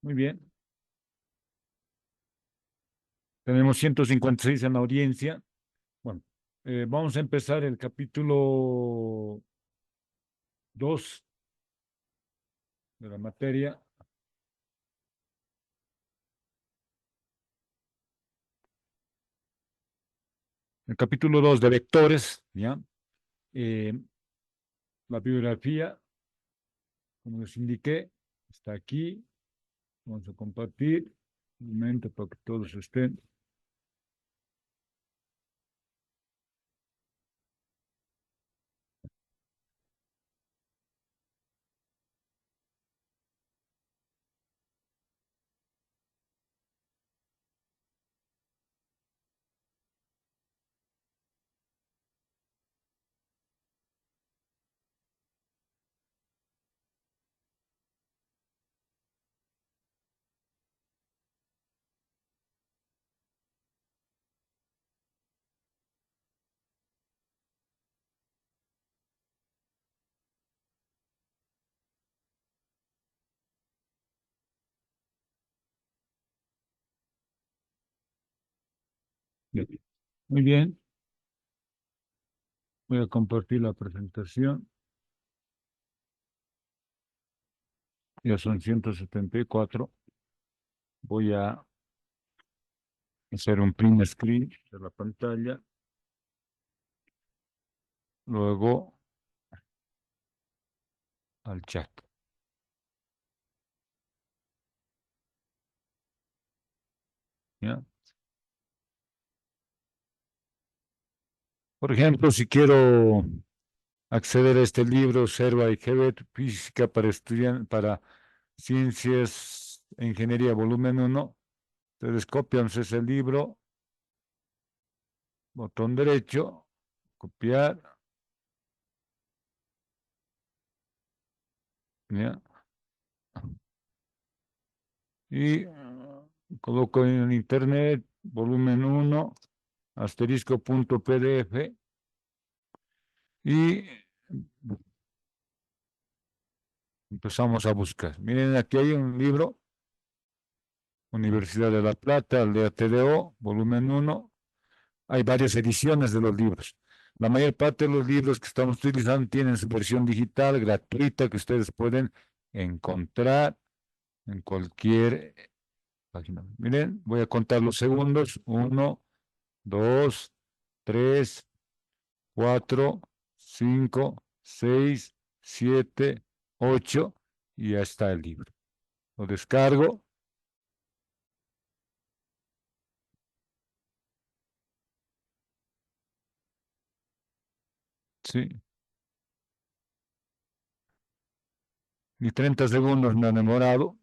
Muy bien. Tenemos 156 en la audiencia. Bueno, vamos a empezar el capítulo 2 de la materia. El capítulo 2 de vectores, ¿ya? Eh, la bibliografía, como les indiqué, está aquí. Vamos a compartir un momento para que todos estén. Bien. Muy bien, voy a compartir la presentación. Ya son 174. Voy a hacer un print screen de la pantalla. Luego al chat. ¿Ya? Por ejemplo, si quiero acceder a este libro, Serva y Hebet, Física para para Ciencias e Ingeniería, volumen 1, ustedes copian ese libro, botón derecho, copiar, ¿ya? Y coloco en internet, volumen 1, asterisco punto PDF, y empezamos a buscar. Miren, aquí hay un libro, Universidad de La Plata, Aldea TDO, volumen 1. Hay varias ediciones de los libros. La mayor parte de los libros que estamos utilizando tienen su versión digital gratuita que ustedes pueden encontrar en cualquier página. Miren, voy a contar los segundos. 1, 2, 3, 4, 5, 6, 7, 8 y ya está el libro. Lo descargo. Sí, ni 30 segundos me han demorado.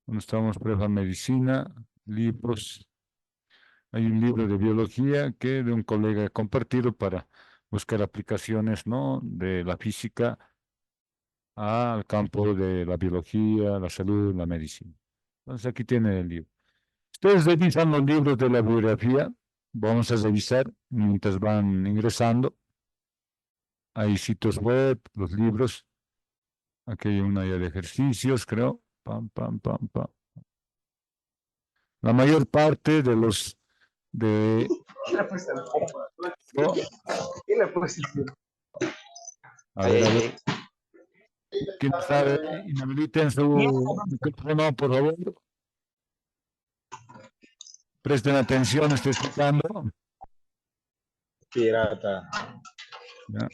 Cuando estamos prueba medicina, libros. Hay un libro de biología que de un colega he compartido para buscar aplicaciones, ¿no? De la física al campo de la biología, la salud, la medicina. Entonces aquí tiene el libro. Ustedes revisan los libros de la bibliografía. Vamos a revisar mientras van ingresando. Hay sitios web, los libros. Aquí hay una área de ejercicios, creo. Pam, pam, pam, pam. La mayor parte de los de... ¿no? A ver, ¿quién sabe? Inhabiliten su micrófono, por favor. Presten atención, estoy explicando. Pirata. ¿Ya?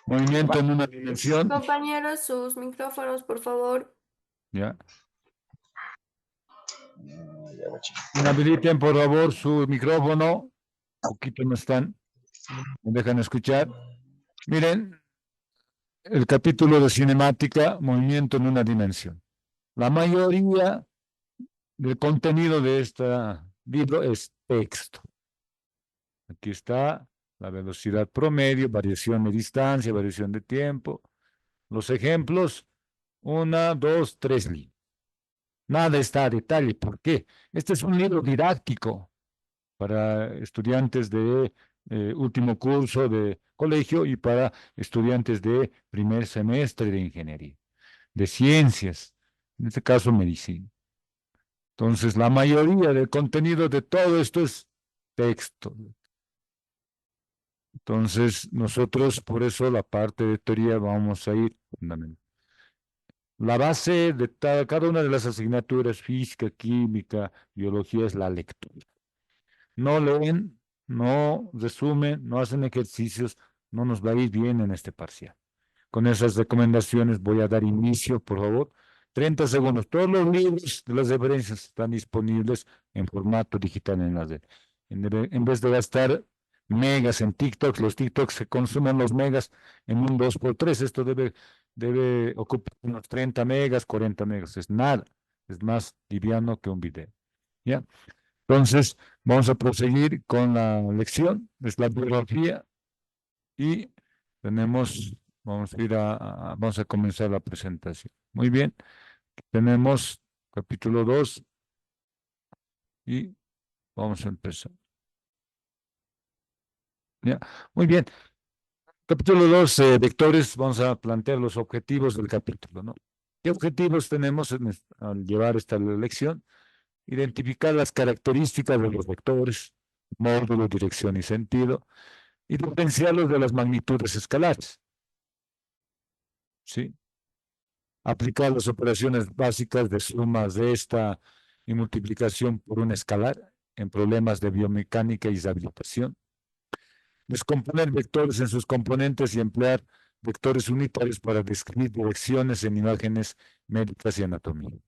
Movimiento en una dimensión. Compañeros, sus micrófonos, por favor. ¿Ya? Inhabiliten, por favor, su micrófono. Un poquito no están. Me dejan escuchar. Miren, el capítulo de cinemática, movimiento en una dimensión. La mayoría del contenido de este libro es texto. Aquí está la velocidad promedio, variación de distancia, variación de tiempo. Los ejemplos, 1, 2, 3 líneas. Nada está a detalle. ¿Por qué? Este es un libro didáctico para estudiantes de último curso de colegio y para estudiantes de primer semestre de ingeniería, de ciencias, en este caso medicina. Entonces, la mayoría del contenido de todo esto es texto. Entonces, nosotros, por eso, la parte de teoría vamos a ir fundamental. La base de cada una de las asignaturas, física, química, biología, es la lectura. No leen, no resumen, no hacen ejercicios, no nos va a ir bien en este parcial. Con esas recomendaciones voy a dar inicio, por favor. 30 segundos. Todos los libros de las referencias están disponibles en formato digital en la red. En vez de gastar megas en TikTok, los TikToks se consumen los megas en un 2x3. Esto debe ocupar unos 30 megas, 40 megas. Es nada. Es más liviano que un video. ¿Ya? Entonces, vamos a proseguir con la lección. Es la biografía y tenemos, vamos a comenzar la presentación. Muy bien, tenemos capítulo 2 y vamos a empezar. Ya, muy bien. Capítulo 2, vectores, vamos a plantear los objetivos del capítulo, ¿no? ¿Qué objetivos tenemos al llevar esta lección? Identificar las características de los vectores, módulo, dirección y sentido, y diferenciarlos de las magnitudes escalares, ¿sí? Aplicar las operaciones básicas de sumas de esta y multiplicación por un escalar en problemas de biomecánica y deshabilitación. Descomponer vectores en sus componentes y emplear vectores unitarios para describir direcciones en imágenes médicas y anatomía.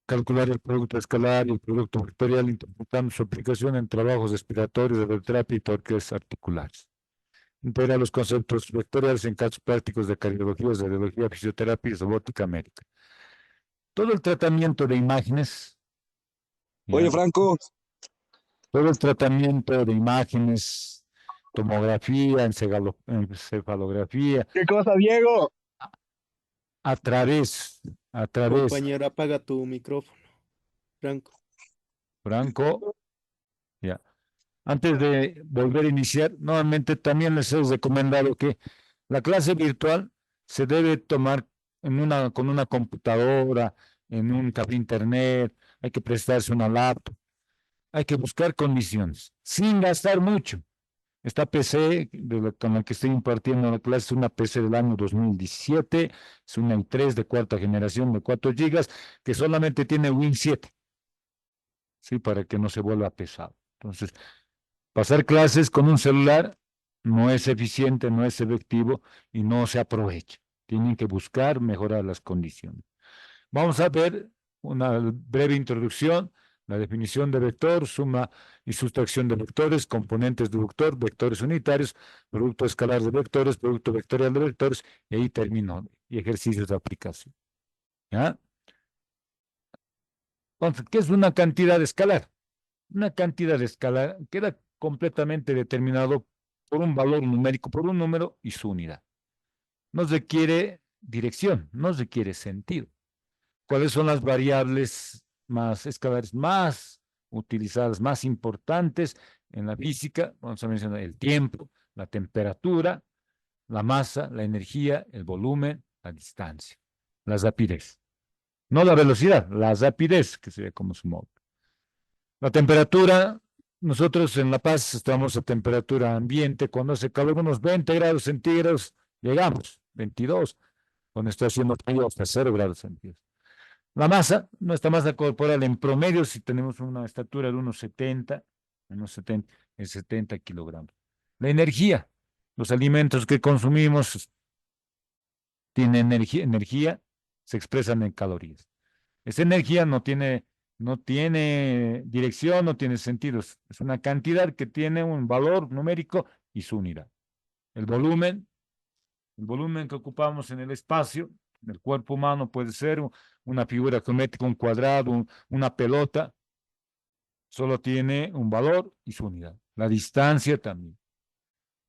Calcular el producto escalar y el producto vectorial interpretando su aplicación en trabajos respiratorios, de radioterapia y torques articulares. Integrar los conceptos vectoriales en casos prácticos de cardiología, radiología, fisioterapia y robótica médica. Todo el tratamiento de imágenes, Oye, ¿ya? Franco, Todo el tratamiento de imágenes, tomografía, encefalografía, ¿qué cosa, Diego? a través, a través, Compañero, apaga tu micrófono, Franco. Franco, ya. Antes de volver a iniciar, nuevamente también les he recomendado que la clase virtual se debe tomar con una computadora, en un café internet, hay que prestarse una laptop, hay que buscar condiciones, sin gastar mucho. Esta PC con la que estoy impartiendo la clase es una PC del año 2017, es una i3 de cuarta generación de 4 gigas que solamente tiene Win7, ¿sí? Para que no se vuelva pesado. Entonces, pasar clases con un celular no es eficiente, no es efectivo y no se aprovecha. Tienen que buscar mejorar las condiciones. Vamos a ver una breve introducción, la definición de vector, suma y sustracción de vectores, componentes de vector, vectores unitarios, producto escalar de vectores, producto vectorial de vectores, y ahí termino, y ejercicios de aplicación. ¿Ya? Entonces, ¿qué es una cantidad escalar? Una cantidad escalar queda completamente determinado por un valor numérico, por un número y su unidad. No requiere dirección, no requiere sentido. ¿Cuáles son las variables más escalares más utilizadas, más importantes en la física? Vamos a mencionar el tiempo, la temperatura, la masa, la energía, el volumen, la distancia, la rapidez. No la velocidad, la rapidez, que sería como su modo. La temperatura, nosotros en La Paz estamos a temperatura ambiente, cuando hace calor unos 20 grados centígrados, llegamos, 22, cuando está haciendo frío hasta 0 grados centígrados. La masa, nuestra masa corporal en promedio, si tenemos una estatura de unos 70, es 70 kilogramos. La energía, los alimentos que consumimos tienen energía, se expresan en calorías. Esa energía no tiene dirección, no tiene sentido. Es una cantidad que tiene un valor numérico y su unidad. El volumen que ocupamos en el espacio, en el cuerpo humano, puede ser una figura geométrica, un cuadrado, una pelota, solo tiene un valor y su unidad. La distancia también.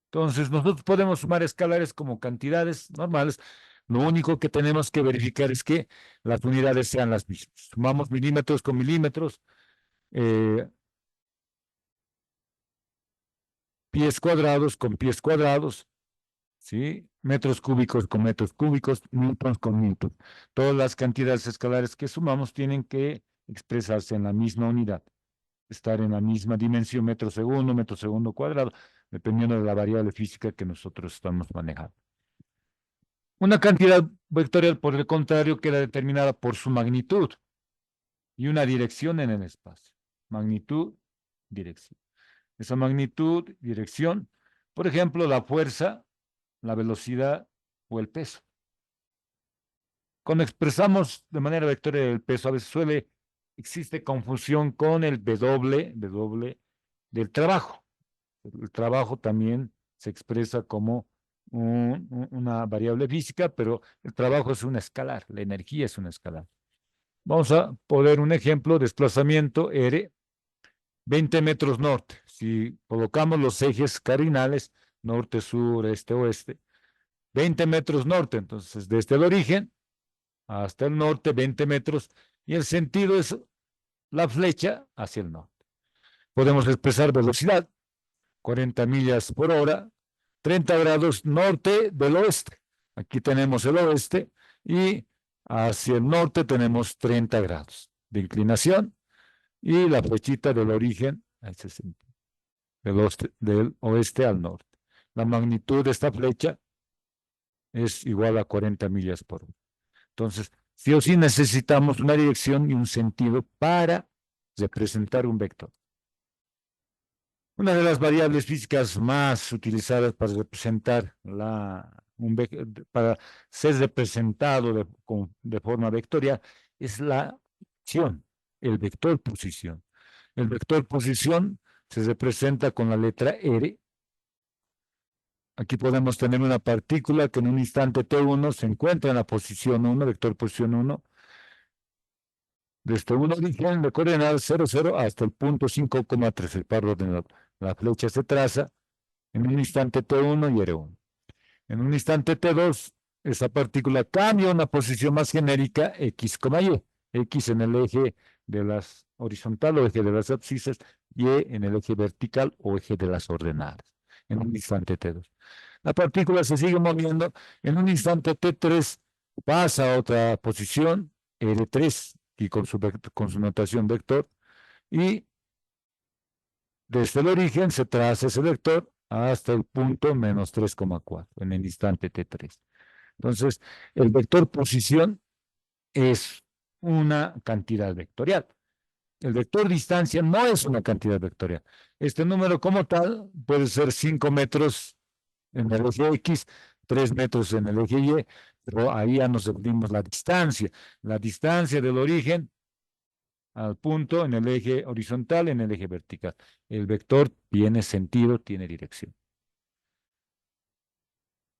Entonces, nosotros podemos sumar escalares como cantidades normales. Lo único que tenemos que verificar es que las unidades sean las mismas. Sumamos milímetros con milímetros, pies cuadrados con pies cuadrados, ¿sí? Metros cúbicos con metros cúbicos, newtons con newtons. Todas las cantidades escalares que sumamos tienen que expresarse en la misma unidad, estar en la misma dimensión, metro segundo cuadrado, dependiendo de la variable física que nosotros estamos manejando. Una cantidad vectorial, por el contrario, queda determinada por su magnitud y una dirección en el espacio. Magnitud, dirección. Esa magnitud, dirección, por ejemplo, la fuerza, la velocidad o el peso. Cuando expresamos de manera vectorial el peso, a veces existe confusión con el W del trabajo. El trabajo también se expresa como una variable física, pero el trabajo es un escalar, la energía es un escalar. Vamos a poner un ejemplo: desplazamiento R, 20 metros norte. Si colocamos los ejes cardinales, norte, sur, este, oeste, 20 metros norte, entonces desde el origen hasta el norte, 20 metros, y el sentido es la flecha hacia el norte. Podemos expresar velocidad, 40 millas por hora, 30 grados norte del oeste. Aquí tenemos el oeste y hacia el norte tenemos 30 grados de inclinación y la flechita del origen a ese sentido, del oeste al norte. La magnitud de esta flecha es igual a 40 millas por hora. Entonces, sí o sí necesitamos una dirección y un sentido para representar un vector. Una de las variables físicas más utilizadas para representar para ser representado de forma vectorial es la posición, el vector posición. El vector posición se representa con la letra R. Aquí podemos tener una partícula que en un instante T1 se encuentra en la posición 1, vector posición 1, desde un origen de coordenadas 0, 0 hasta el punto 5,3, el par ordenado. La flecha se traza en un instante T1 y R1. En un instante T2, esa partícula cambia a una posición más genérica, X, Y. X en el eje de las horizontal o eje de las abscisas, Y en el eje vertical o eje de las ordenadas, en un instante T2. La partícula se sigue moviendo, en un instante T3 pasa a otra posición, R3, y con su notación vector, y desde el origen se traza ese vector hasta el punto menos 3,4 en el instante T3. Entonces, el vector posición es una cantidad vectorial. El vector distancia no es una cantidad vectorial. Este número como tal puede ser 5 metros en el eje X, 3 metros en el eje Y, pero ahí ya nos definimos la distancia. La distancia del origen al punto en el eje horizontal, en el eje vertical. El vector tiene sentido, tiene dirección.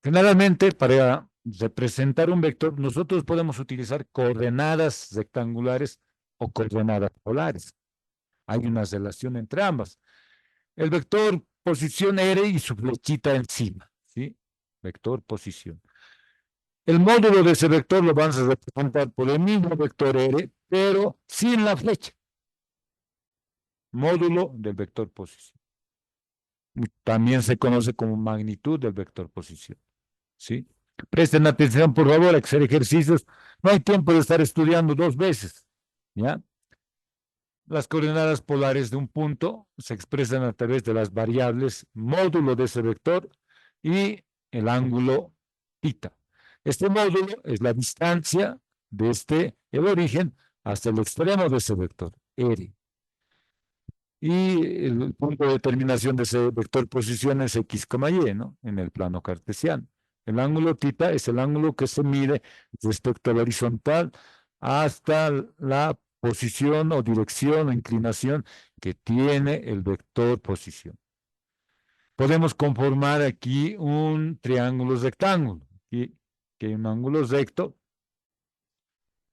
Generalmente, para representar un vector, nosotros podemos utilizar coordenadas rectangulares o coordenadas polares. Hay una relación entre ambas. El vector posición R y su flechita encima, ¿sí? Vector posición. El módulo de ese vector lo vamos a representar por el mismo vector R, pero sin la flecha. Módulo del vector posición. También se conoce como magnitud del vector posición. ¿Sí? Presten atención, por favor, a hacer ejercicios. No hay tiempo de estar estudiando dos veces. ¿Ya? Las coordenadas polares de un punto se expresan a través de las variables módulo de ese vector y el ángulo θ. Este módulo es la distancia desde el origen hasta el extremo de ese vector, R. Y el punto de determinación de ese vector posición es X, Y, ¿no? En el plano cartesiano. El ángulo θ es el ángulo que se mide respecto a la horizontal hasta la posición o dirección o inclinación que tiene el vector posición. Podemos conformar aquí un triángulo rectángulo, que es un ángulo recto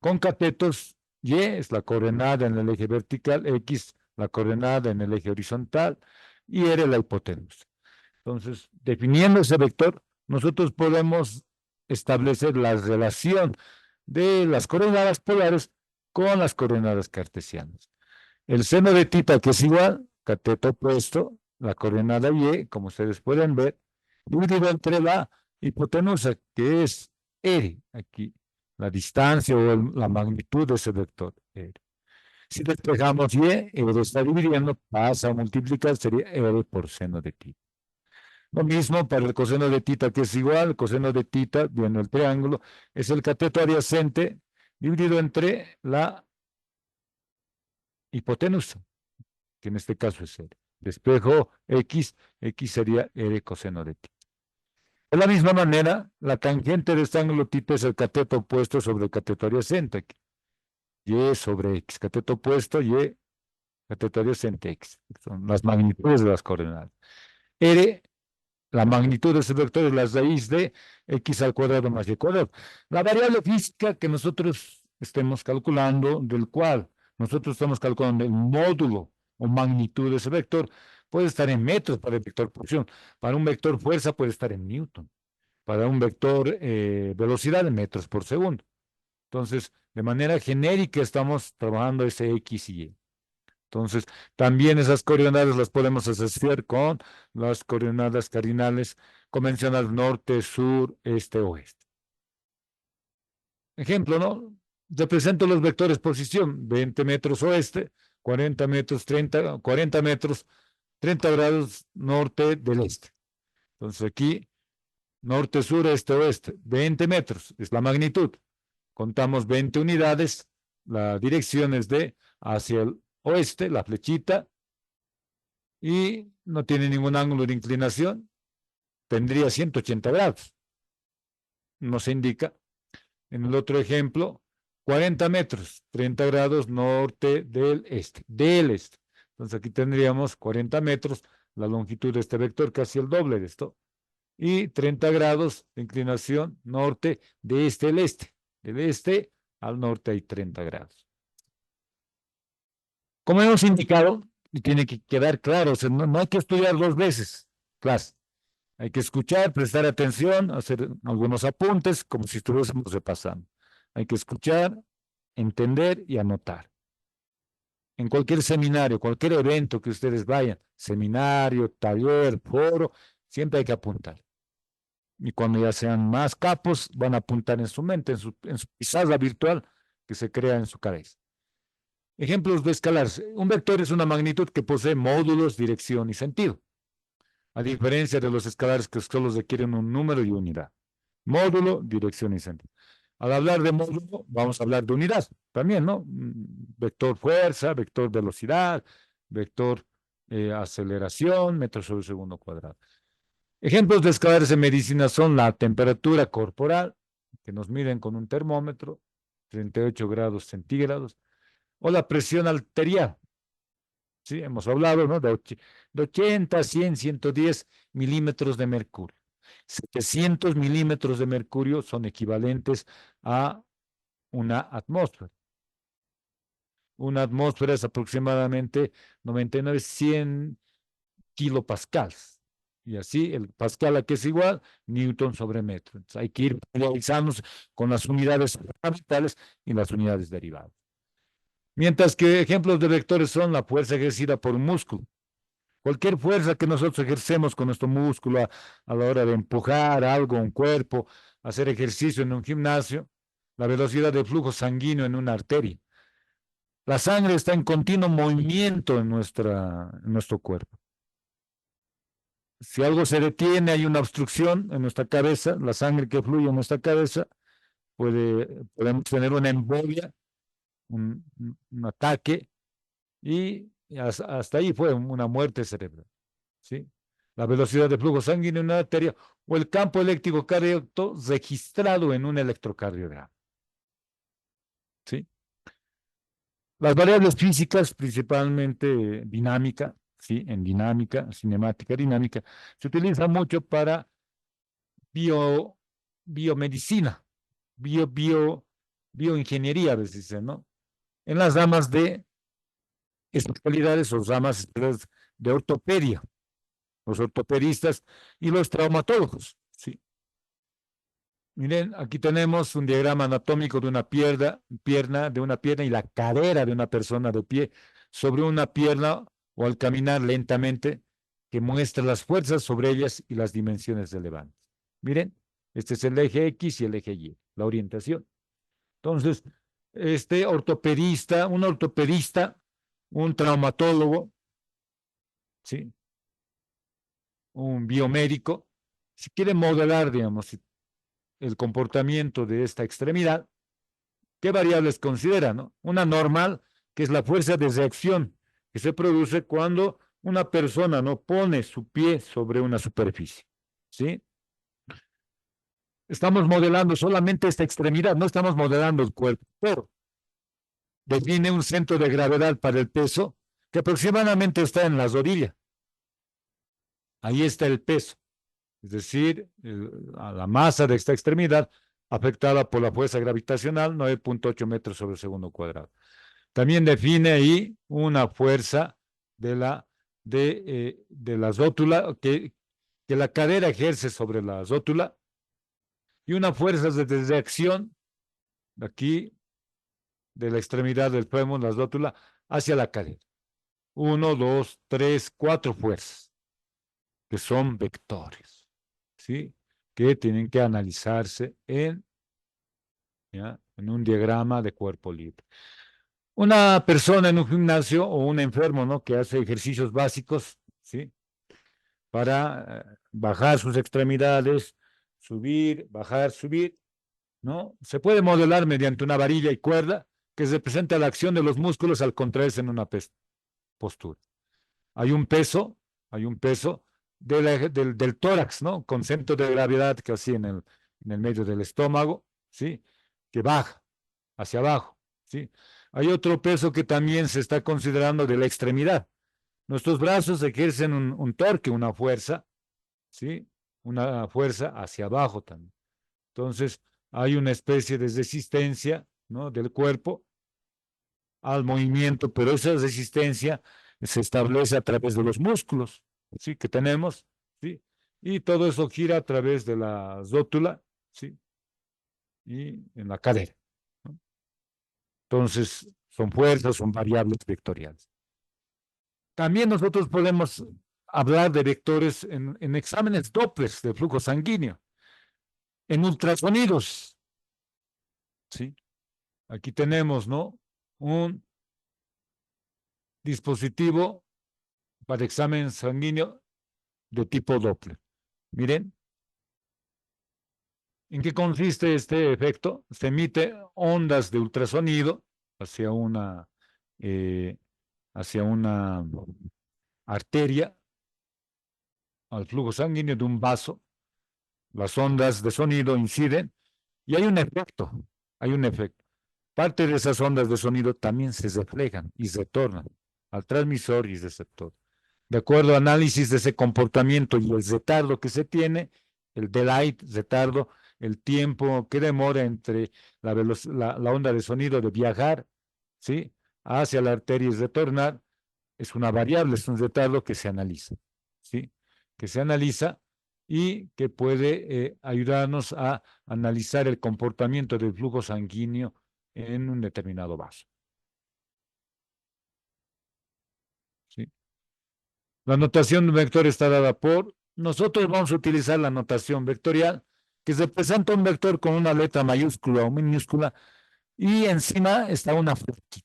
con catetos. Y es la coordenada en el eje vertical, X la coordenada en el eje horizontal y R la hipotenusa. Entonces, definiendo ese vector, nosotros podemos establecer la relación de las coordenadas polares con las coordenadas cartesianas. El seno de θ, que es igual, cateto opuesto, la coordenada Y, como ustedes pueden ver, dividido entre la hipotenusa, que es R, aquí, la distancia o la magnitud de ese vector R. Si despejamos Y, R está dividiendo, pasa a multiplicar, sería R por seno de θ. Lo mismo para el coseno de θ, que es igual, el coseno de θ, viendo el triángulo, es el cateto adyacente dividido entre la hipotenusa, que en este caso es R. Despejo X, X sería R coseno de θ. De la misma manera, la tangente de este ángulo θ es el cateto opuesto sobre el cateto adyacente. Aquí. Y sobre X, cateto opuesto, Y, cateto adyacente X. Son las magnitudes de las coordenadas. R, la magnitud de ese vector es la raíz de X al cuadrado más Y cuadrado. La variable física que nosotros estemos calculando, del cual nosotros estamos calculando el módulo o magnitud de ese vector, puede estar en metros para el vector posición. Para un vector fuerza puede estar en newton. Para un vector velocidad en metros por segundo. Entonces, de manera genérica estamos trabajando ese X y Y. Entonces, también esas coordenadas las podemos asociar con las coordenadas cardinales convencionales norte, sur, este, oeste. Ejemplo, ¿no? Represento los vectores posición, 20 metros oeste, 40 metros, 40 metros, 30 grados norte del este. Entonces aquí, norte, sur, este, oeste, 20 metros, es la magnitud. Contamos 20 unidades, la dirección es de hacia el oeste, la flechita, y no tiene ningún ángulo de inclinación, tendría 180 grados. No se indica. En el otro ejemplo, 40 metros, 30 grados norte del este, Entonces aquí tendríamos 40 metros, la longitud de este vector, casi el doble de esto, y 30 grados de inclinación norte de este al este. Del este al norte hay 30 grados. Como hemos indicado, y tiene que quedar claro, o sea, no hay que estudiar dos veces, clase. Hay que escuchar, prestar atención, hacer algunos apuntes, como si estuviésemos repasando. Hay que escuchar, entender y anotar. En cualquier seminario, cualquier evento que ustedes vayan, seminario, taller, foro, siempre hay que apuntar. Y cuando ya sean más capos, van a apuntar en su mente, en su pizarra virtual que se crea en su cabeza. Ejemplos de escalares. Un vector es una magnitud que posee módulos, dirección y sentido. A diferencia de los escalares que solo requieren un número y unidad. Módulo, dirección y sentido. Al hablar de módulo, vamos a hablar de unidad también, ¿no? Vector fuerza, vector velocidad, vector aceleración, metros sobre segundo cuadrado. Ejemplos de escalares en medicina son la temperatura corporal, que nos miden con un termómetro, 38 grados centígrados, o la presión arterial. Sí, hemos hablado, ¿no? De 80, 100, 110 milímetros de mercurio. 700 milímetros de mercurio son equivalentes a una atmósfera. Una atmósfera es aproximadamente 99, 100 kilopascales. Y así, el pascal aquí es igual, newton sobre metro. Entonces, hay que ir realizándonos con las unidades fundamentales y las unidades derivadas. Mientras que ejemplos de vectores son la fuerza ejercida por un músculo. Cualquier fuerza que nosotros ejercemos con nuestro músculo a la hora de empujar algo, un cuerpo, hacer ejercicio en un gimnasio, la velocidad de flujo sanguíneo en una arteria. La sangre está en continuo movimiento en nuestro cuerpo. Si algo se detiene, hay una obstrucción en nuestra cabeza, la sangre que fluye en nuestra cabeza, podemos tener una embolia, un ataque, y hasta ahí fue una muerte cerebral. ¿Sí? La velocidad de flujo sanguíneo en una arteria o el campo eléctrico cardíaco registrado en un electrocardiograma. ¿Sí? Las variables físicas, principalmente dinámica, ¿sí? En dinámica, cinemática, dinámica, se utiliza mucho para biomedicina, bioingeniería, a veces dicen, ¿no? En las ramas de especialidades o ramas de ortopedia, los ortopedistas y los traumatólogos, ¿sí? Miren, aquí tenemos un diagrama anatómico de una pierna y la cadera de una persona de pie sobre una pierna o al caminar lentamente, que muestra las fuerzas sobre ellas y las dimensiones relevantes. Miren, Este es el eje X y el eje Y, la orientación. Entonces, un ortopedista, un traumatólogo, ¿sí? Un biomédico, si quiere modelar, digamos, el comportamiento de esta extremidad, ¿qué variables considera, no? Una normal, que es la fuerza de reacción que se produce cuando una persona no pone su pie sobre una superficie, ¿sí? Estamos modelando solamente esta extremidad, no estamos modelando el cuerpo, pero define un centro de gravedad para el peso que aproximadamente está en las orillas. Ahí está el peso, es decir, a la masa de esta extremidad afectada por la fuerza gravitacional, 9.8 metros sobre segundo cuadrado. También define ahí una fuerza de la rótula que la cadera ejerce sobre la rótula y una fuerza de reacción aquí de la extremidad del fémur, la rótula, hacia la cadera. 1, 2, 3, 4 fuerzas, que son vectores, ¿sí? Que tienen que analizarse en un diagrama de cuerpo libre. Una persona en un gimnasio o un enfermo, ¿no? Que hace ejercicios básicos, ¿sí? Para bajar sus extremidades, subir, bajar, subir, ¿no? Se puede modelar mediante una varilla y cuerda que representa la acción de los músculos al contraerse en una postura. Hay un peso del tórax, ¿no? Con centro de gravedad que así en el medio del estómago, ¿sí? Que baja hacia abajo, ¿sí? Hay otro peso que también se está considerando de la extremidad. Nuestros brazos ejercen un torque, una fuerza, ¿sí? Una fuerza hacia abajo también. Entonces, hay una especie de resistencia, ¿no? Del cuerpo al movimiento, pero esa resistencia se establece a través de los músculos, ¿sí? Que tenemos, ¿sí? Y todo eso gira a través de la rótula, ¿sí? Y en la cadera, ¿no? Entonces, son fuerzas, son variables vectoriales. También nosotros podemos hablar de vectores en exámenes Doppler de flujo sanguíneo, en ultrasonidos, ¿sí? Aquí tenemos, ¿no? Un dispositivo para examen sanguíneo de tipo Doppler. Miren, ¿en qué consiste este efecto? Se emite ondas de ultrasonido hacia una, eh, hacia una arteria, al flujo sanguíneo de un vaso. Las ondas de sonido inciden y hay un efecto. Parte de esas ondas de sonido también se reflejan y retornan al transmisor y receptor. De acuerdo a análisis de ese comportamiento y el retardo que se tiene, el delay, retardo, el tiempo que demora entre la onda de sonido de viajar, ¿sí? Hacia la arteria y retornar, es una variable, es un retardo que se analiza, ¿sí? Que se analiza y que puede ayudarnos a analizar el comportamiento del flujo sanguíneo en un determinado vaso, ¿sí? La notación vector está dada por, nosotros vamos a utilizar la notación vectorial, que representa un vector con una letra mayúscula o minúscula, y encima está una flecha.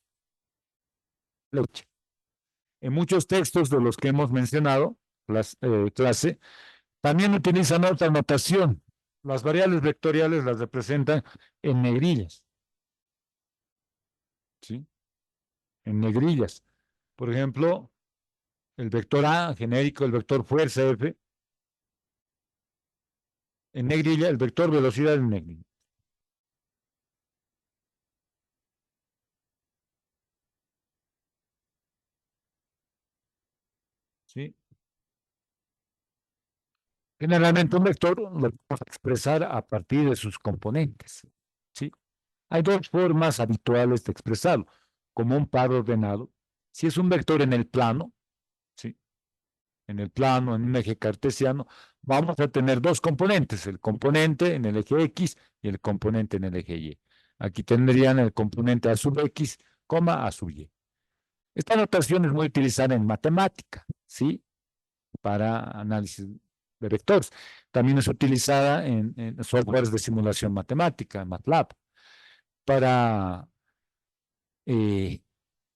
En muchos textos de los que hemos mencionado, clase, también utilizan otra notación. Las variables vectoriales las representan en negrillas, ¿sí? En negrillas. Por ejemplo, el vector A genérico, el vector fuerza F, en negrilla, el vector velocidad en negrilla. ¿Sí? Generalmente un vector lo vamos a expresar a partir de sus componentes, ¿sí? Hay dos formas habituales de expresarlo, como un par ordenado. Si es un vector en el plano, ¿sí? En el plano, en un eje cartesiano, vamos a tener dos componentes, el componente en el eje X y el componente en el eje Y. Aquí tendrían el componente A sub X, A sub Y. Esta notación es muy utilizada en matemática, ¿sí? Para análisis de vectores. También es utilizada en softwares de simulación matemática, MATLAB, para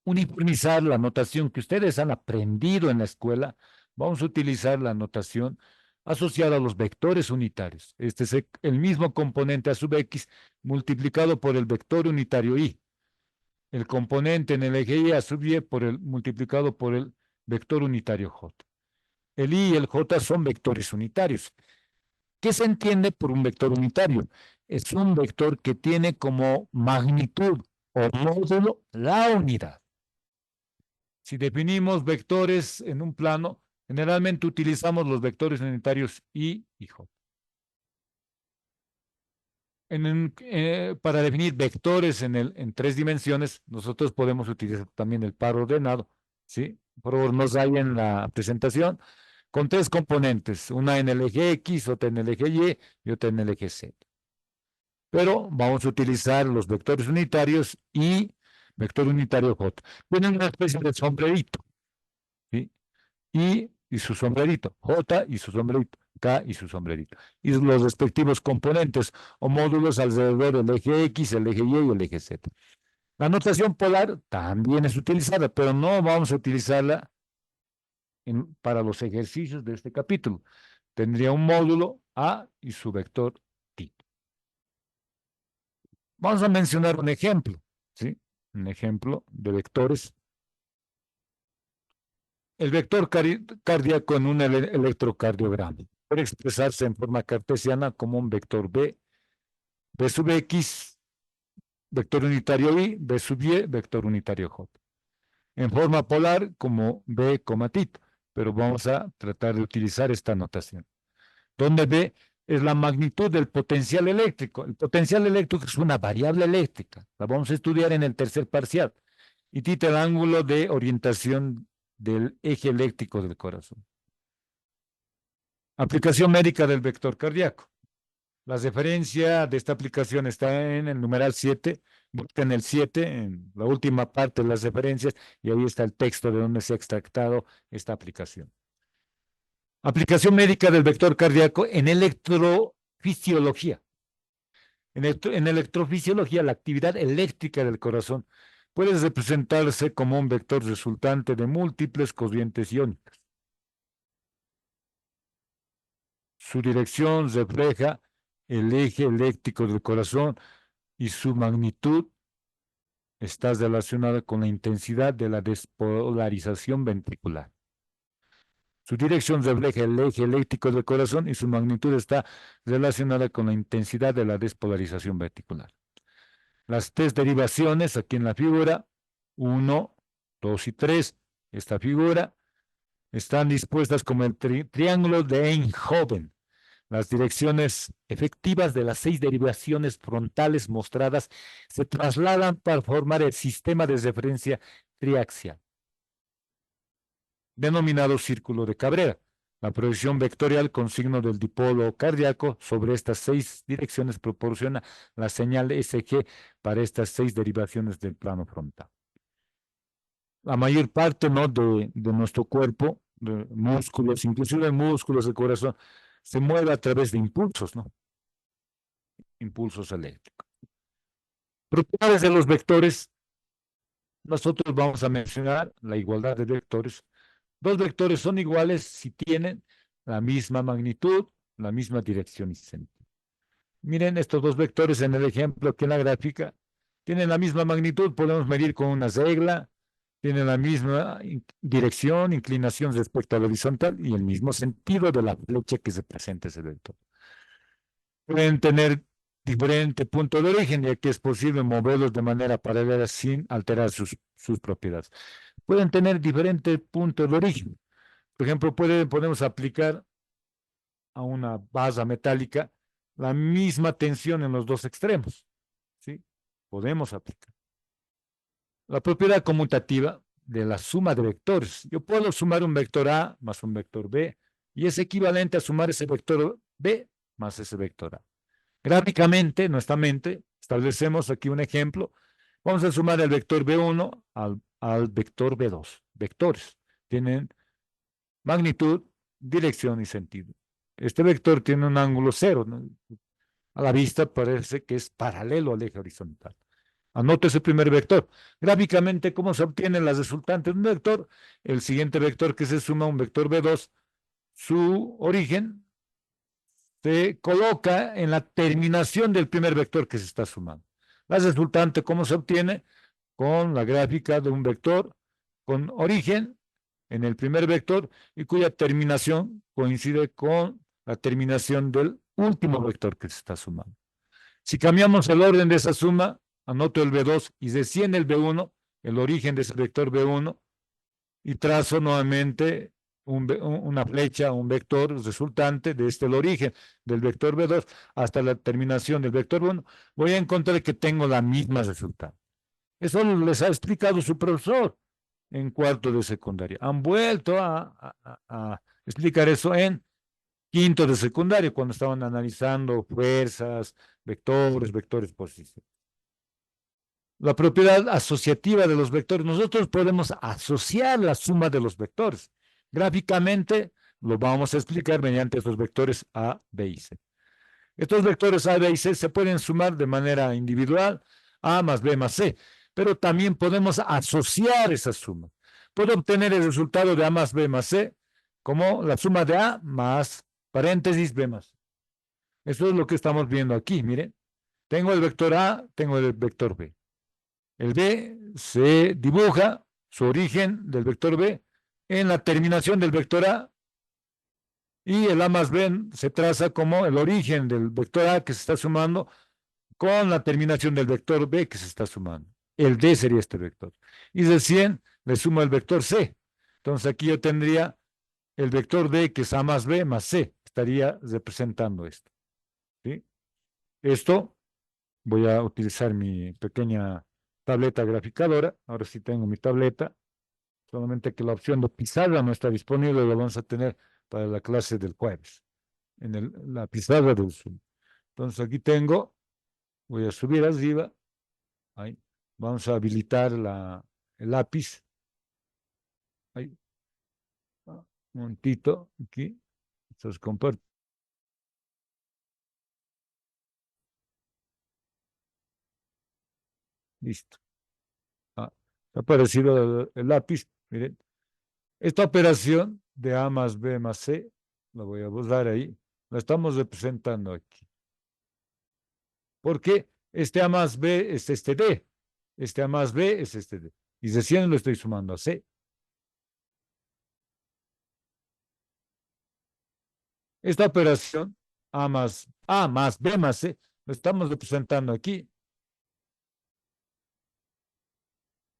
uniformizar la notación que ustedes han aprendido en la escuela. Vamos a utilizar la notación asociada a los vectores unitarios. Este es el mismo componente a sub x multiplicado por el vector unitario y. El componente en el eje y a sub y multiplicado por el vector unitario j. El i y el j son vectores unitarios. ¿Qué se entiende por un vector unitario? Es un vector que tiene como magnitud o módulo la unidad. Si definimos vectores en un plano, generalmente utilizamos los vectores unitarios i y j. Para definir vectores en 3 dimensiones, nosotros podemos utilizar también el par ordenado, ¿sí? Por favor, nos hay en la presentación, con 3 componentes, una en el eje X, otra en el eje Y y otra en el eje Z. Pero vamos a utilizar los vectores unitarios y vector unitario J. Tienen una especie de sombrerito, ¿sí? Y su sombrerito, J y su sombrerito, K y su sombrerito. Y los respectivos componentes o módulos alrededor del eje X, el eje Y y el eje Z. La notación polar también es utilizada, pero no vamos a utilizarla para los ejercicios de este capítulo. Tendría un módulo A y su vector T. Vamos a mencionar un ejemplo, ¿sí? Un ejemplo de vectores. El vector cardíaco en un electrocardiograma puede expresarse en forma cartesiana como un vector B, B sub X, vector unitario Y, B sub Y, vector unitario J. En forma polar como B, tito, pero vamos a tratar de utilizar esta notación. Donde B es la magnitud del potencial eléctrico. El potencial eléctrico es una variable eléctrica. La vamos a estudiar en el tercer parcial. Y tita el ángulo de orientación del eje eléctrico del corazón. Aplicación médica del vector cardíaco. La referencia de esta aplicación está en el numeral 7. Busquen el 7 en la última parte de las referencias y ahí está el texto de donde se ha extractado esta aplicación. Aplicación médica del vector cardíaco en electrofisiología. En electrofisiología, la actividad eléctrica del corazón puede representarse como un vector resultante de múltiples corrientes iónicas. Su dirección refleja el eje eléctrico del corazón y su magnitud está relacionada con la intensidad de la despolarización ventricular. Su dirección refleja el eje eléctrico del corazón y su magnitud está relacionada con la intensidad de la despolarización ventricular. Las 3 derivaciones aquí en la figura, 1, 2 y 3, esta figura, están dispuestas como el triángulo de Einthoven. Las direcciones efectivas de las 6 derivaciones frontales mostradas se trasladan para formar el sistema de referencia triaxial, denominado círculo de Cabrera. La proyección vectorial con signo del dipolo cardíaco sobre estas 6 direcciones proporciona la señal SG para estas 6 derivaciones del plano frontal. La mayor parte, ¿no?, de nuestro cuerpo, de músculos, inclusive músculos del corazón, se mueve a través de impulsos, ¿no? Impulsos eléctricos. Propiedades de los vectores. Nosotros vamos a mencionar la igualdad de vectores. 2 vectores son iguales si tienen la misma magnitud, la misma dirección y sentido. Miren estos 2 vectores en el ejemplo aquí en la gráfica. Tienen la misma magnitud, podemos medir con una regla, tienen la misma dirección, inclinación respecto al horizontal y el mismo sentido de la flecha que se presenta ese vector. Pueden tener diferente punto de origen, ya que es posible moverlos de manera paralela sin alterar sus propiedades. Pueden tener diferentes puntos de origen. Por ejemplo, podemos aplicar a una base metálica la misma tensión en los 2 extremos, ¿sí? Podemos aplicar. La propiedad conmutativa de la suma de vectores. Yo puedo sumar un vector A más un vector B y es equivalente a sumar ese vector B más ese vector A. Gráficamente, nuestra mente, establecemos aquí un ejemplo. Vamos a sumar el vector B1 al vector B2. Vectores tienen magnitud, dirección y sentido. Este vector tiene un ángulo cero, ¿no? A la vista parece que es paralelo al eje horizontal. Anote ese primer vector. Gráficamente, ¿cómo se obtiene la resultante de un vector? El siguiente vector que se suma, un vector B2, su origen se coloca en la terminación del primer vector que se está sumando. La resultante, ¿cómo se obtiene? Con la gráfica de un vector con origen en el primer vector y cuya terminación coincide con la terminación del último vector que se está sumando. Si cambiamos el orden de esa suma, anoto el B2 y desciende el B1, el origen de ese vector B1, y trazo nuevamente una flecha, un vector resultante de el origen del vector B2 hasta la terminación del vector B1, voy a encontrar que tengo la misma resultante. Eso les ha explicado su profesor en cuarto de secundaria. Han vuelto a explicar eso en quinto de secundaria, cuando estaban analizando fuerzas, vectores positivos. La propiedad asociativa de los vectores. Nosotros podemos asociar la suma de los vectores. Gráficamente lo vamos a explicar mediante estos vectores A, B y C. Estos vectores A, B y C se pueden sumar de manera individual, A más B más C, pero también podemos asociar esa suma. Puedo obtener el resultado de A más B más C como la suma de A más paréntesis B más C. Eso es lo que estamos viendo aquí, miren. Tengo el vector A, tengo el vector B. El B se dibuja, su origen del vector B, en la terminación del vector A, y el A más B se traza como el origen del vector A que se está sumando con la terminación del vector B que se está sumando. El D sería este vector. Y de 100 le sumo el vector C. Entonces aquí yo tendría el vector D, que es A más B más C. Estaría representando esto. ¿Sí? Esto voy a utilizar mi pequeña tableta graficadora. Ahora sí tengo mi tableta. Solamente que la opción de pizarra no está disponible, lo vamos a tener para la clase del jueves, en la pizarra del Zoom. Entonces aquí tengo, voy a subir arriba, ahí, vamos a habilitar el lápiz, ahí, un momentito, aquí, entonces comparto. Listo. Ha aparecido el lápiz, miren. Esta operación de A más B más C, la voy a borrar ahí, la estamos representando aquí. Porque este A más B es este D, este A más B es este D. Y recién lo estoy sumando a C. Esta operación A más B más C, lo estamos representando aquí.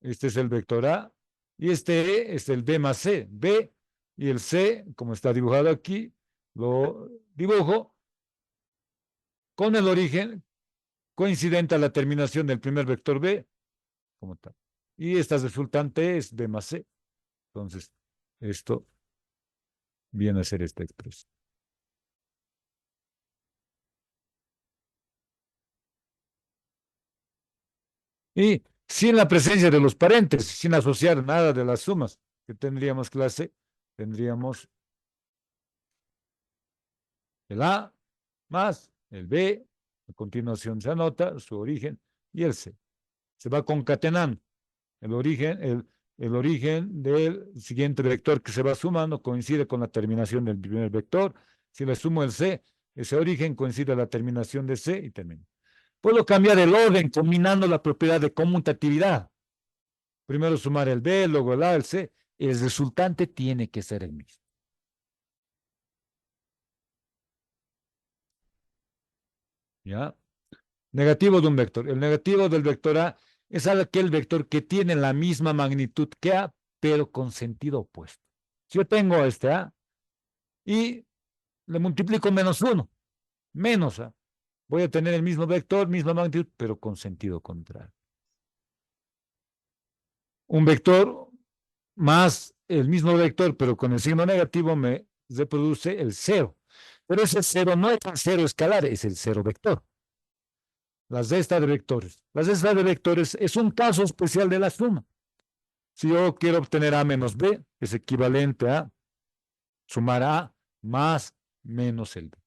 Este es el vector A, y este E es el B más C. B y el C, como está dibujado aquí, lo dibujo con el origen coincidente a la terminación del primer vector B, como tal. Y esta resultante es B más C. Entonces, esto viene a ser esta expresión. Y sin la presencia de los paréntesis, sin asociar nada de las sumas que tendríamos clase, tendríamos el A más el B, a continuación se anota su origen, y el C. Se va concatenando. El origen del siguiente vector que se va sumando coincide con la terminación del primer vector. Si le sumo el C, ese origen coincide a la terminación de C y termina. Puedo cambiar el orden combinando la propiedad de conmutatividad. Primero sumar el B, luego el A, el C. El resultante tiene que ser el mismo. ¿Ya? Negativo de un vector. El negativo del vector A es aquel vector que tiene la misma magnitud que A, pero con sentido opuesto. Si yo tengo este A y le multiplico menos 1, menos A, voy a tener el mismo vector, misma magnitud, pero con sentido contrario. Un vector más el mismo vector, pero con el signo negativo, me reproduce el 0. Pero ese 0 no es el 0 escalar, es el 0 vector. La cesta de vectores. La cesta de vectores es un caso especial de la suma. Si yo quiero obtener A menos B, es equivalente a sumar A más menos el B.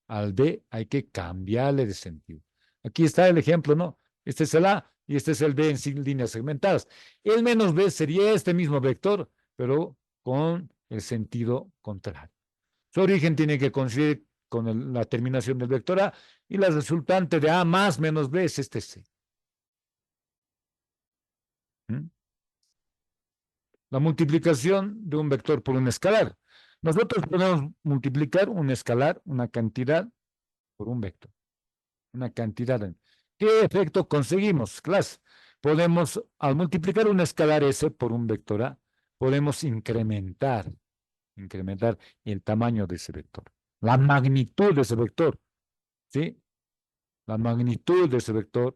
Al B hay que cambiarle de sentido. Aquí está el ejemplo, ¿no? Este es el A y este es el B en líneas segmentadas. El menos B sería este mismo vector, pero con el sentido contrario. Su origen tiene que coincidir con la terminación del vector A y la resultante de A más menos B es este C. ¿Mm? La multiplicación de un vector por un escalar. Nosotros podemos multiplicar un escalar, una cantidad, por un vector. Una cantidad. ¿Qué efecto conseguimos, clase? Podemos, al multiplicar un escalar S por un vector A, podemos incrementar el tamaño de ese vector, la magnitud de ese vector, ¿sí? La magnitud de ese vector.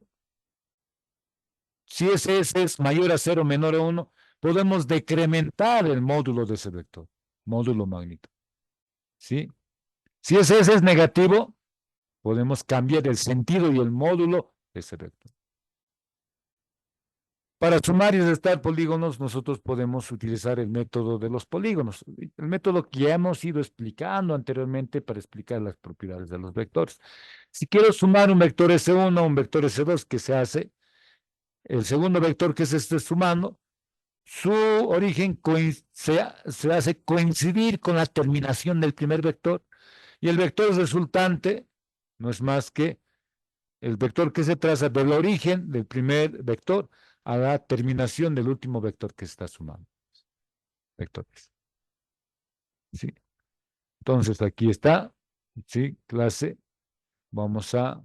Si ese S es mayor a 0 menor a 1, podemos decrementar el módulo de ese vector, módulo magnitud, ¿sí? Si ese S es negativo, podemos cambiar el sentido y el módulo de ese vector. Para sumar y restar polígonos, nosotros podemos utilizar el método de los polígonos, el método que ya hemos ido explicando anteriormente para explicar las propiedades de los vectores. Si quiero sumar un vector S1 a un vector S2, ¿qué se hace? El segundo vector que se esté sumando, su origen se hace coincidir con la terminación del primer vector, y el vector resultante no es más que el vector que se traza del origen del primer vector a la terminación del último vector que está sumando. Vectores. ¿Sí? Entonces aquí está, ¿sí? Clase, vamos a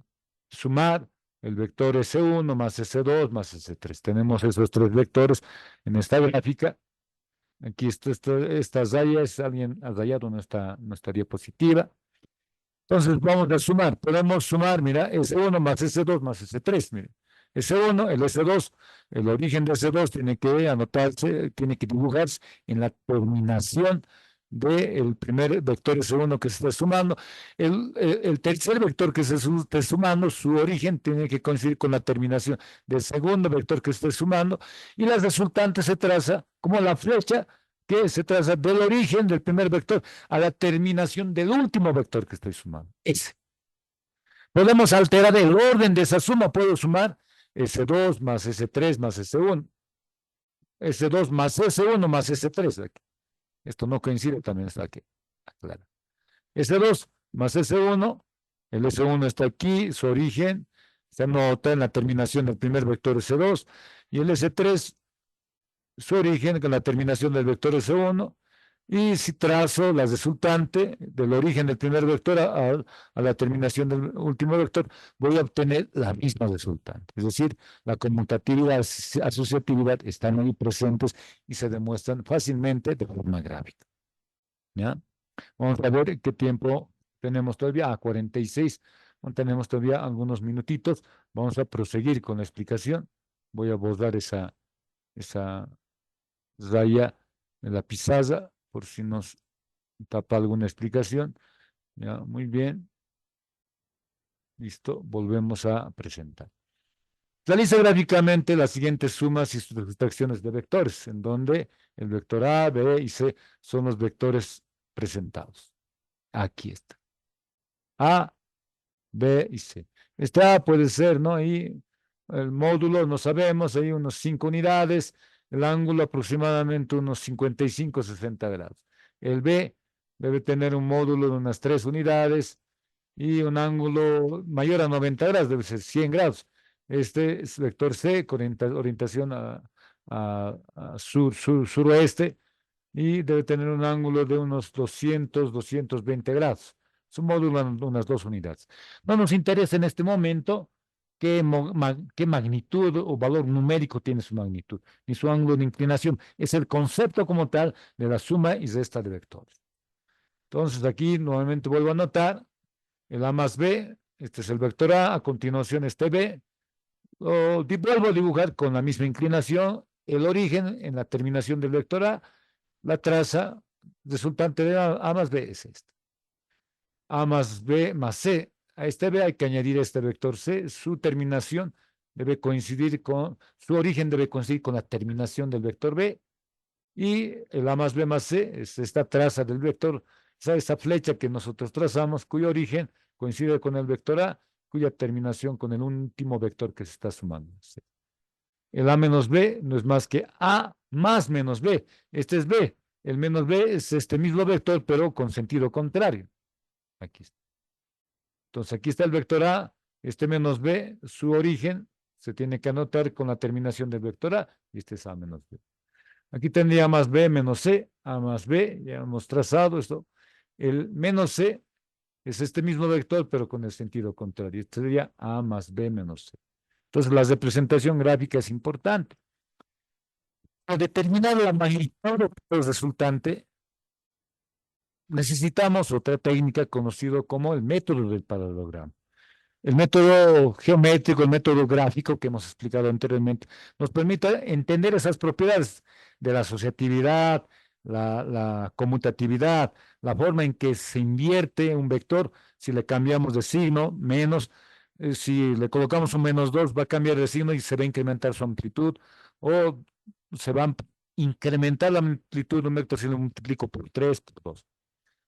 sumar el vector S1 más S2 más S3. Tenemos esos tres vectores en esta gráfica. Aquí esta raya es alguien ha rayado nuestra diapositiva. Entonces vamos a sumar. Podemos sumar, mira, S1 más S2 más S3. Mire. S1, el S2, el origen de S2 tiene que anotarse, tiene que dibujarse en la terminación del primer vector S1 que se está sumando. El tercer vector que se esté sumando, su origen tiene que coincidir con la terminación del segundo vector que se esté sumando, y la resultante se traza como la flecha que se traza del origen del primer vector a la terminación del último vector que estoy sumando. Ese. Podemos alterar el orden de esa suma. Puedo sumar S2 más S3 más S1. S2 más S1 más S3. Aquí. Esto no coincide, también está aquí. Claro. S2 más S1. El S1 está aquí, su origen se anota en la terminación del primer vector S2. Y el S3, su origen con la terminación del vector S1. Y si trazo la resultante del origen del primer vector a la terminación del último vector, voy a obtener la misma resultante. Es decir, la conmutatividad, asociatividad están ahí presentes y se demuestran fácilmente de forma gráfica. ¿Ya? Vamos a ver qué tiempo tenemos todavía. 46. Tenemos todavía algunos minutitos. Vamos a proseguir con la explicación. Voy a borrar esa raya de la pizarra por si nos tapa alguna explicación. Ya, muy bien. Listo, volvemos a presentar. Realiza gráficamente las siguientes sumas y sustracciones de vectores, en donde el vector A, B y C son los vectores presentados. Aquí está. A, B y C. Este A puede ser, ¿no? Y el módulo, no sabemos, hay unos 5 unidades, el ángulo aproximadamente unos 55, 60 grados. El B debe tener un módulo de unas 3 unidades y un ángulo mayor a 90 grados, debe ser 100 grados. Este es vector C con orientación a suroeste, y debe tener un ángulo de unos 200, 220 grados. Su módulo unas 2 unidades. No nos interesa en este momento qué magnitud o valor numérico tiene su magnitud, ni su ángulo de inclinación. Es el concepto como tal de la suma y resta de vectores. Entonces aquí nuevamente vuelvo a anotar el A más B, este es el vector A continuación este B, vuelvo a dibujar con la misma inclinación el origen en la terminación del vector A, la traza resultante de A más B es esta. A más B más C. A este B hay que añadir este vector C. Su terminación debe coincidir su origen debe coincidir con la terminación del vector B. Y el A más B más C es esta traza del vector sea, esa flecha que nosotros trazamos, cuyo origen coincide con el vector A, cuya terminación con el último vector que se está sumando. ¿Sí? El A menos B no es más que A más menos B. Este es B. El menos B es este mismo vector, pero con sentido contrario. Aquí está. Entonces, aquí está el vector A, este menos B, su origen se tiene que anotar con la terminación del vector A, y este es A menos B. Aquí tendría más B menos C, A más B, ya hemos trazado esto. El menos C es este mismo vector, pero con el sentido contrario. Este sería A más B menos C. Entonces, la representación gráfica es importante. Para determinar la magnitud del resultante, necesitamos otra técnica conocida como el método del paralelogramo. El método geométrico, el método gráfico que hemos explicado anteriormente, nos permite entender esas propiedades de la asociatividad, la conmutatividad, la forma en que se invierte un vector, si le cambiamos de signo, menos, si le colocamos un -2, va a cambiar de signo y se va a incrementar su amplitud, o se va a incrementar la amplitud de un vector si lo multiplico por 3, por 2.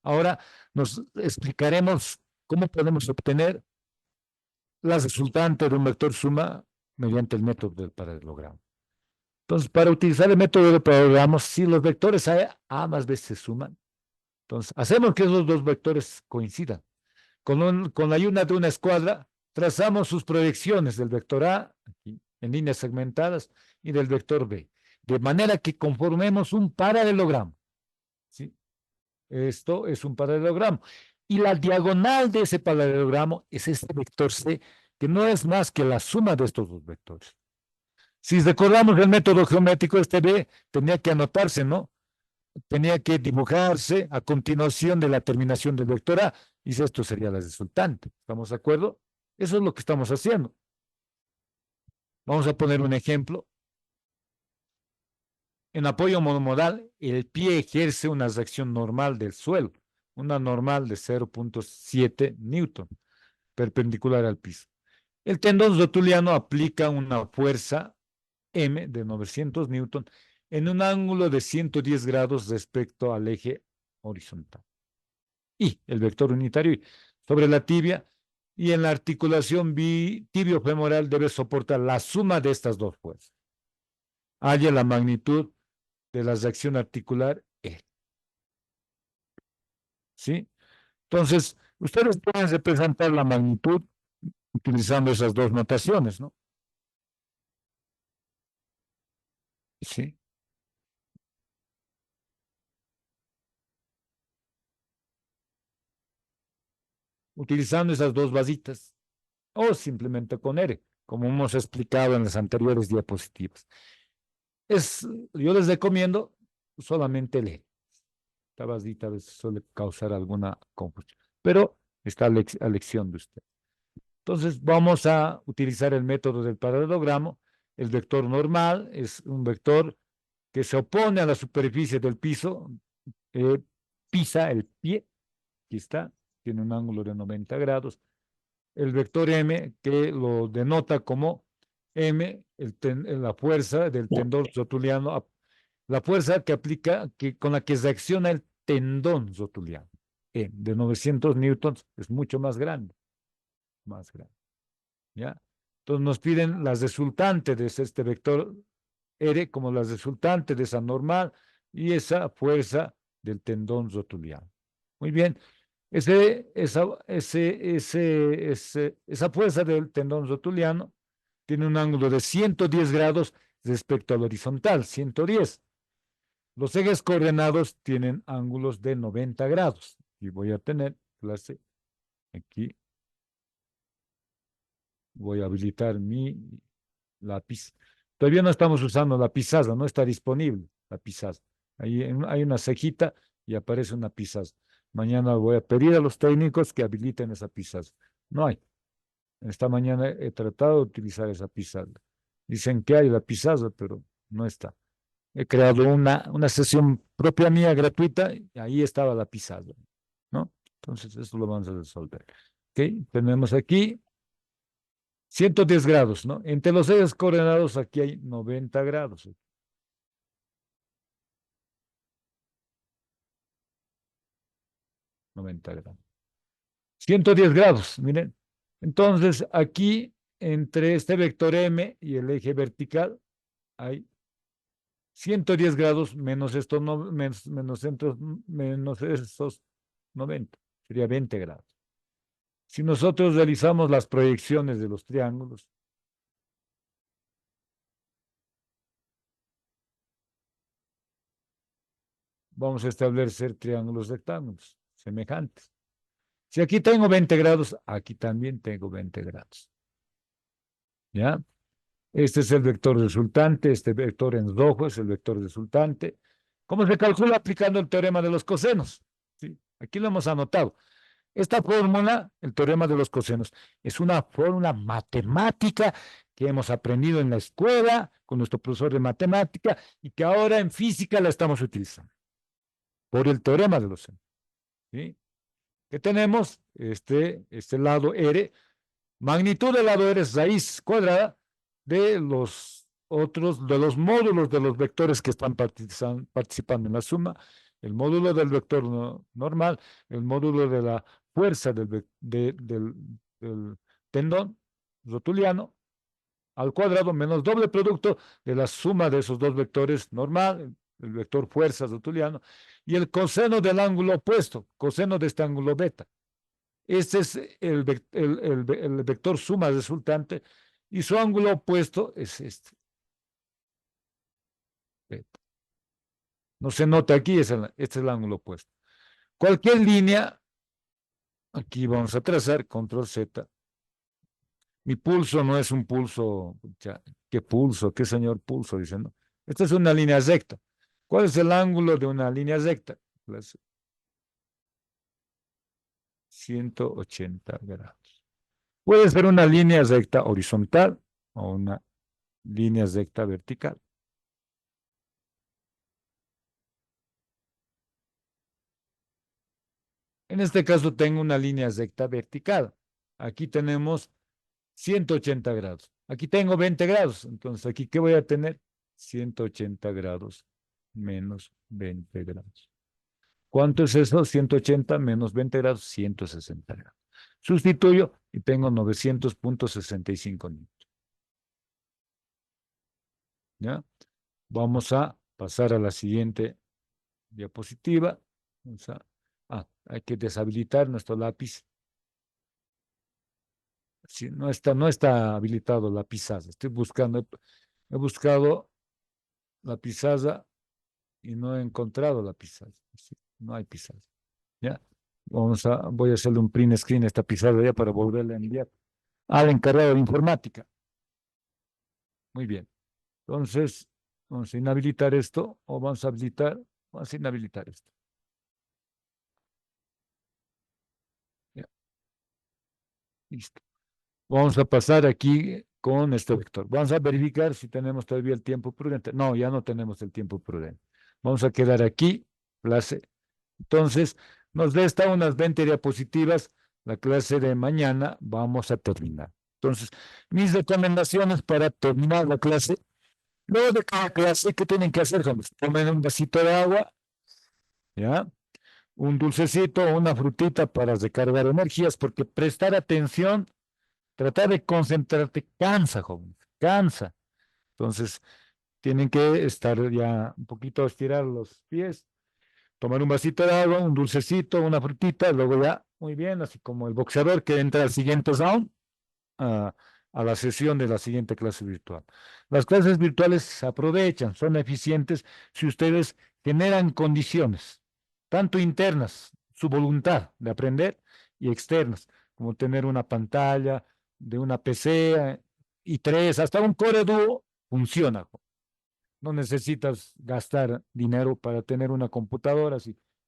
Ahora nos explicaremos cómo podemos obtener la resultante de un vector suma mediante el método del paralelogramo. Entonces, para utilizar el método del paralelogramo, si los vectores A más B se suman, entonces hacemos que esos dos vectores coincidan. Con la ayuda de una escuadra, trazamos sus proyecciones del vector A, aquí, en líneas segmentadas, y del vector B, de manera que conformemos un paralelogramo. ¿Sí? Esto es un paralelogramo. Y la diagonal de ese paralelogramo es este vector C, que no es más que la suma de estos dos vectores. Si recordamos el método geométrico, este B tenía que anotarse, ¿no? Tenía que dibujarse a continuación de la terminación del vector A, y esto sería la resultante. ¿Estamos de acuerdo? Eso es lo que estamos haciendo. Vamos a poner un ejemplo. En apoyo monomodal, el pie ejerce una reacción normal del suelo, una normal de 0.7 Newton, perpendicular al piso. El tendón rotuliano aplica una fuerza M de 900 Newton en un ángulo de 110 grados respecto al eje horizontal. Y el vector unitario I, sobre la tibia, y en la articulación tibio-femoral debe soportar la suma de estas dos fuerzas. Halla la magnitud de la reacción articular E. ¿Sí? Entonces, ustedes pueden representar la magnitud utilizando esas dos notaciones, ¿no? Sí. Utilizando esas dos basitas, o simplemente con R, como hemos explicado en las anteriores diapositivas. Yo les recomiendo solamente leer. Esta basita a veces suele causar alguna confusión, pero está a elección de usted. Entonces, vamos a utilizar el método del paralelogramo. El vector normal es un vector que se opone a la superficie del piso, pisa el pie, aquí está, tiene un ángulo de 90 grados. El vector M, que lo denota como M, la fuerza del tendón rotuliano, la fuerza que aplica, con la que reacciona el tendón rotuliano, de 900 newtons, es mucho más grande, ¿ya? Entonces nos piden las resultantes de este vector R como las resultantes de esa normal y esa fuerza del tendón rotuliano. Muy bien, esa fuerza del tendón rotuliano tiene un ángulo de 110 grados respecto al horizontal, 110. Los ejes coordenados tienen ángulos de 90 grados. Y voy a tener clase aquí. Voy a habilitar mi lápiz. Todavía no estamos usando la pizarra, no está disponible la pizarra. Ahí hay una cejita y aparece una pizarra. Mañana voy a pedir a los técnicos que habiliten esa pizarra. No hay. Esta mañana he tratado de utilizar esa pizarra. Dicen que hay la pizarra, pero no está. He creado una sesión propia mía gratuita y ahí estaba la pizarra, ¿no? Entonces, eso lo vamos a resolver. ¿Ok? Tenemos aquí 110 grados, ¿no? Entre los ejes coordenados aquí hay 90 grados. 90 grados. 110 grados, miren. Entonces, aquí, entre este vector M y el eje vertical, hay 110 grados menos estos, menos estos 90. Sería 20 grados. Si nosotros realizamos las proyecciones de los triángulos, vamos a establecer triángulos rectángulos semejantes. Si aquí tengo 20 grados, aquí también tengo 20 grados. ¿Ya? Este es el vector resultante, este vector en rojo es el vector resultante. ¿Cómo se calcula? Aplicando el teorema de los cosenos. ¿Sí? Aquí lo hemos anotado. Esta fórmula, el teorema de los cosenos, es una fórmula matemática que hemos aprendido en la escuela con nuestro profesor de matemática y que ahora en física la estamos utilizando por el teorema de los senos. ¿Sí? ¿Qué tenemos? Este lado R, magnitud del lado R es raíz cuadrada de los módulos de los vectores que están participando en la suma, el módulo del vector normal, el módulo de la fuerza del tendón rotuliano al cuadrado menos doble producto de la suma de esos dos vectores normal, el vector fuerza rotuliano, y el coseno del ángulo opuesto, coseno de este ángulo beta. Este es el vector suma resultante y su ángulo opuesto es este. Beta. No se nota aquí, este es el ángulo opuesto. Cualquier línea, aquí vamos a trazar, control Z. Mi pulso no es un pulso, ¿qué pulso? ¿Qué señor pulso? Dice, no. Esta es una línea recta. ¿Cuál es el ángulo de una línea recta? Pues 180 grados. Puede ser una línea recta horizontal o una línea recta vertical. En este caso tengo una línea recta vertical. Aquí tenemos 180 grados. Aquí tengo 20 grados. Entonces, ¿aquí qué voy a tener? 180 grados menos 20 grados. ¿Cuánto es eso? 180 menos 20 grados, 160 grados. Sustituyo y tengo 900.65 newtons. ¿Ya? Vamos a pasar a la siguiente diapositiva. Hay que deshabilitar nuestro lápiz. Sí, no está habilitado la pizarra. He buscado la pizarra y no he encontrado la pizarra. Sí, no hay pizarra. ¿Ya? Voy a hacerle un print screen a esta pizarra ya para volverla a enviar al encargado de informática. Muy bien. Entonces, vamos a inhabilitar esto o vamos a inhabilitar esto. Ya. Listo. Vamos a pasar aquí con este vector. Vamos a verificar si tenemos todavía el tiempo prudente. No, ya no tenemos el tiempo prudente. Vamos a quedar aquí, clase. Entonces, nos resta unas 20 diapositivas. La clase de mañana vamos a terminar. Entonces, mis recomendaciones para terminar la clase. Luego de cada clase, ¿qué tienen que hacer, jóvenes? Tomen un vasito de agua, ¿ya? Un dulcecito o una frutita para recargar energías, porque prestar atención, tratar de concentrarte, cansa, jóvenes, cansa. Entonces, tienen que estar ya un poquito, estirar los pies, tomar un vasito de agua, un dulcecito, una frutita, luego ya, muy bien, así como el boxeador que entra al siguiente round, a la sesión de la siguiente clase virtual. Las clases virtuales se aprovechan, son eficientes si ustedes generan condiciones, tanto internas, su voluntad de aprender, y externas, como tener una pantalla de una PC y hasta un Core Duo funciona. No necesitas gastar dinero para tener una computadora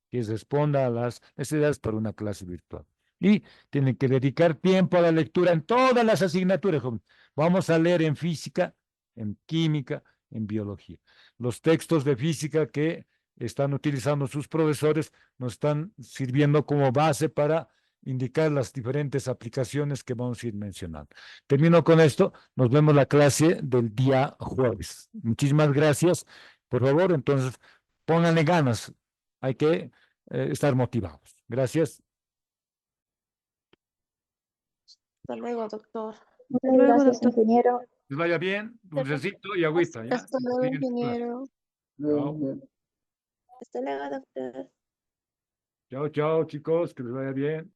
que responda a las necesidades para una clase virtual. Y tienen que dedicar tiempo a la lectura en todas las asignaturas, jóvenes. Vamos a leer en física, en química, en biología. Los textos de física que están utilizando sus profesores nos están sirviendo como base para indicar las diferentes aplicaciones que vamos a ir mencionando. Termino con esto. Nos vemos la clase del día jueves. Muchísimas gracias. Por favor, entonces, pónganle ganas. Hay que estar motivados. Gracias. Hasta luego, doctor. Muchas gracias, ingeniero. Que vaya bien, dulcecito y agüita, ¿ya? Hasta luego, Siguen sus clases. ingeniero. Chao. Hasta luego, doctor. Chao, chao, chicos, que les vaya bien.